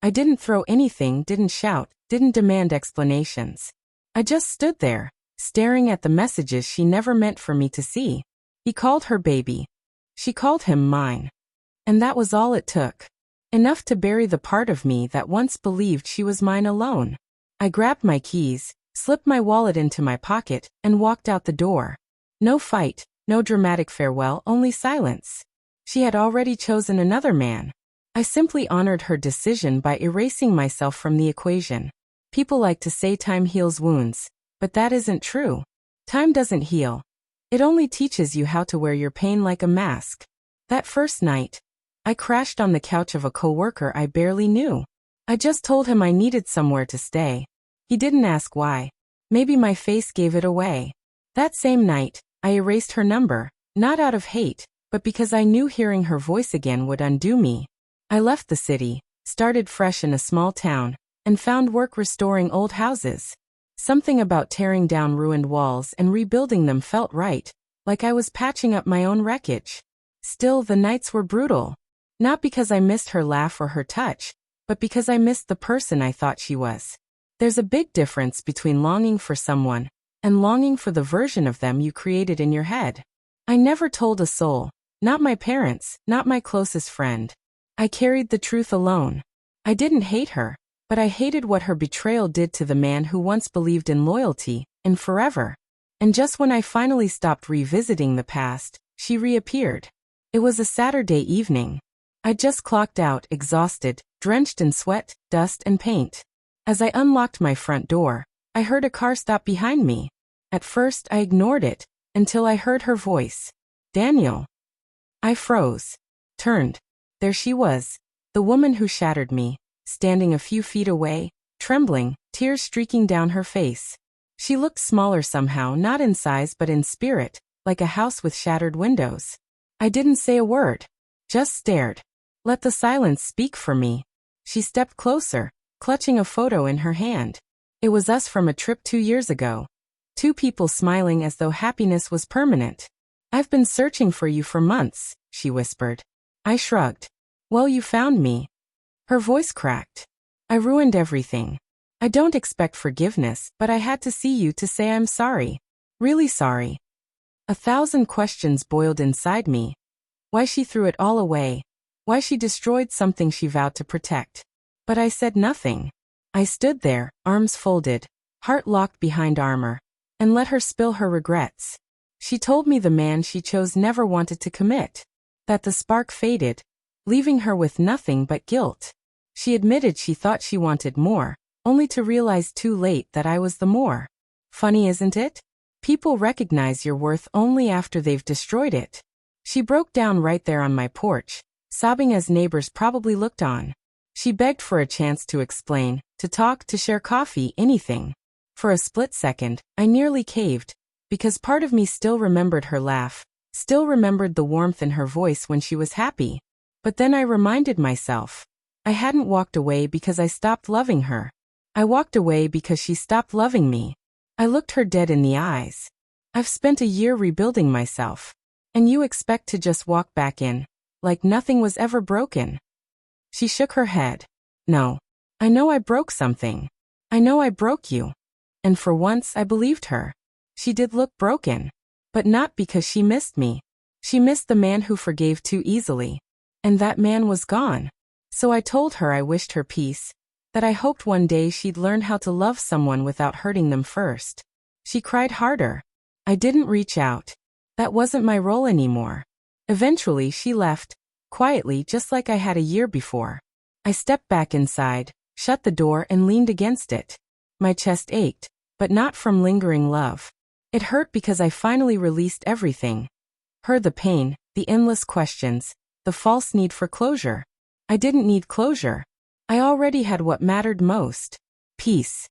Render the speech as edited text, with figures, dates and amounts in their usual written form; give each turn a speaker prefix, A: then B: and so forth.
A: I didn't throw anything, didn't shout, didn't demand explanations. I just stood there, staring at the messages she never meant for me to see. He called her baby. She called him mine. And that was all it took. Enough to bury the part of me that once believed she was mine alone. I grabbed my keys, slipped my wallet into my pocket, and walked out the door. No fight, no dramatic farewell, only silence. She had already chosen another man. I simply honored her decision by erasing myself from the equation. People like to say time heals wounds, but that isn't true. Time doesn't heal. It only teaches you how to wear your pain like a mask. That first night, I crashed on the couch of a coworker I barely knew. I just told him I needed somewhere to stay. He didn't ask why. Maybe my face gave it away. That same night, I erased her number, not out of hate, but because I knew hearing her voice again would undo me. I left the city, started fresh in a small town, and found work restoring old houses. Something about tearing down ruined walls and rebuilding them felt right, like I was patching up my own wreckage. Still, the nights were brutal. Not because I missed her laugh or her touch, but because I missed the person I thought she was. There's a big difference between longing for someone and longing for the version of them you created in your head. I never told a soul, not my parents, not my closest friend. I carried the truth alone. I didn't hate her, but I hated what her betrayal did to the man who once believed in loyalty, and forever. And just when I finally stopped revisiting the past, she reappeared. It was a Saturday evening. I just clocked out, exhausted, drenched in sweat, dust, and paint. As I unlocked my front door, I heard a car stop behind me. At first, I ignored it, until I heard her voice. Daniel. I froze. Turned. There she was, the woman who shattered me, standing a few feet away, trembling, tears streaking down her face. She looked smaller somehow, not in size but in spirit, like a house with shattered windows. I didn't say a word. Just stared. Let the silence speak for me. She stepped closer, clutching a photo in her hand. It was us from a trip 2 years ago. 2 people smiling as though happiness was permanent. I've been searching for you for months, she whispered. I shrugged. Well, you found me. Her voice cracked. I ruined everything. I don't expect forgiveness, but I had to see you to say I'm sorry. Really sorry. 1,000 questions boiled inside me. Why she threw it all away. Why she destroyed something she vowed to protect. But I said nothing. I stood there, arms folded, heart locked behind armor, and let her spill her regrets. She told me the man she chose never wanted to commit. That the spark faded, leaving her with nothing but guilt. She admitted she thought she wanted more, only to realize too late that I was the more. Funny, isn't it? People recognize your worth only after they've destroyed it. She broke down right there on my porch, sobbing as neighbors probably looked on. She begged for a chance to explain, to talk, to share coffee, anything. For a split second, I nearly caved, because part of me still remembered her laugh, still remembered the warmth in her voice when she was happy. But then I reminded myself, I hadn't walked away because I stopped loving her. I walked away because she stopped loving me. I looked her dead in the eyes. I've spent a year rebuilding myself. And you expect to just walk back in, like nothing was ever broken. She shook her head. No. I know I broke something. I know I broke you. And for once I believed her. She did look broken. But not because she missed me. She missed the man who forgave too easily. And that man was gone. So I told her I wished her peace, that I hoped one day she'd learn how to love someone without hurting them first. She cried harder. I didn't reach out. That wasn't my role anymore. Eventually she left, quietly just like I had a year before. I stepped back inside, shut the door and leaned against it. My chest ached, but not from lingering love. It hurt because I finally released everything. Her the pain, the endless questions, the false need for closure. I didn't need closure. I already had what mattered most. Peace.